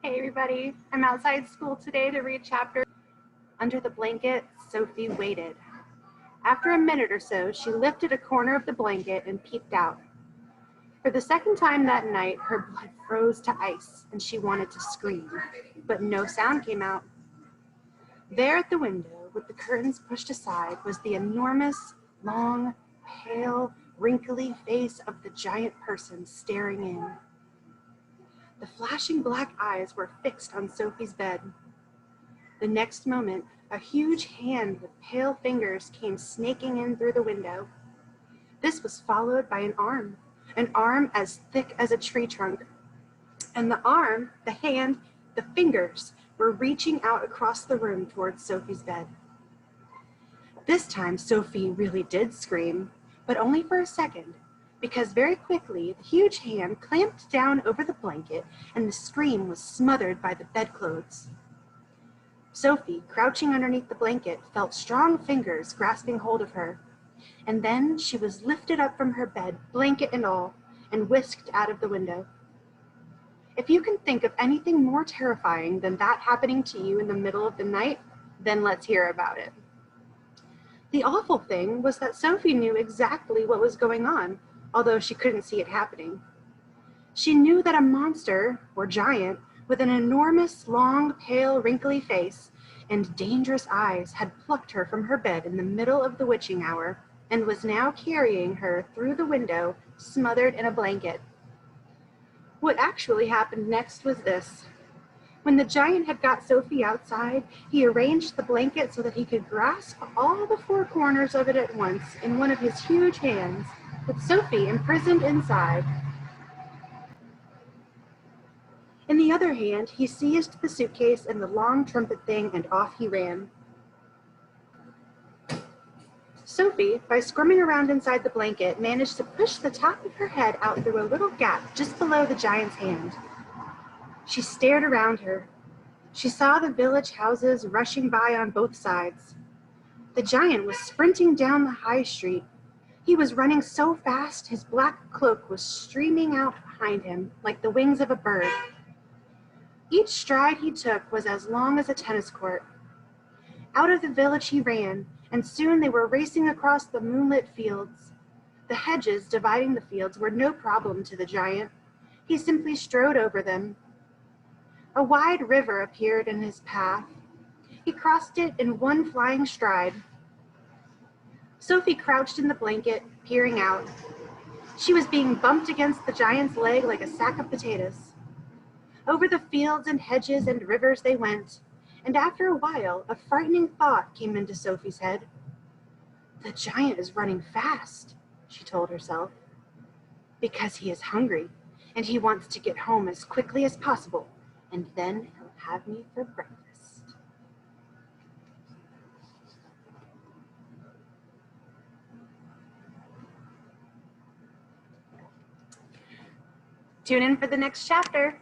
Hey everybody, I'm outside school today to read chapter. Under the blanket, Sophie waited. After a minute or so, she lifted a corner of the blanket and peeped out. For the second time that night, her blood froze to ice and she wanted to scream, but no sound came out. There at the window, with the curtains pushed aside, was the enormous, long, pale, wrinkly face of the giant person staring in. The flashing black eyes were fixed on Sophie's bed. The next moment, a huge hand with pale fingers came snaking in through the window. This was followed by an arm as thick as a tree trunk. And the arm, the hand, the fingers were reaching out across the room towards Sophie's bed. This time, Sophie really did scream, but only for a second, because very quickly the huge hand clamped down over the blanket and the scream was smothered by the bedclothes. Sophie, crouching underneath the blanket, felt strong fingers grasping hold of her, and then she was lifted up from her bed, blanket and all, and whisked out of the window. If you can think of anything more terrifying than that happening to you in the middle of the night, then let's hear about it. The awful thing was that Sophie knew exactly what was going on, although she couldn't see it happening. She knew that a monster, or giant, with an enormous, long, pale, wrinkly face and dangerous eyes had plucked her from her bed in the middle of the witching hour and was now carrying her through the window, smothered in a blanket. What actually happened next was this. When the giant had got Sophie outside, he arranged the blanket so that he could grasp all the four corners of it at once in one of his huge hands, with Sophie imprisoned inside. In the other hand, he seized the suitcase and the long trumpet thing, and off he ran. Sophie, by squirming around inside the blanket, managed to push the top of her head out through a little gap just below the giant's hand. She stared around her. She saw the village houses rushing by on both sides. The giant was sprinting down the high street. He was running so fast his black cloak was streaming out behind him like the wings of a bird. Each stride he took was as long as a tennis court. Out of the village he ran, and soon they were racing across the moonlit fields. The hedges dividing the fields were no problem to the giant. He simply strode over them. A wide river appeared in his path. He crossed it in one flying stride. Sophie crouched in the blanket, peering out. She was being bumped against the giant's leg like a sack of potatoes. Over the fields and hedges and rivers they went, and after a while, a frightening thought came into Sophie's head. The giant is running fast, she told herself, because he is hungry, and he wants to get home as quickly as possible, and then he'll have me for breakfast. Tune in for the next chapter.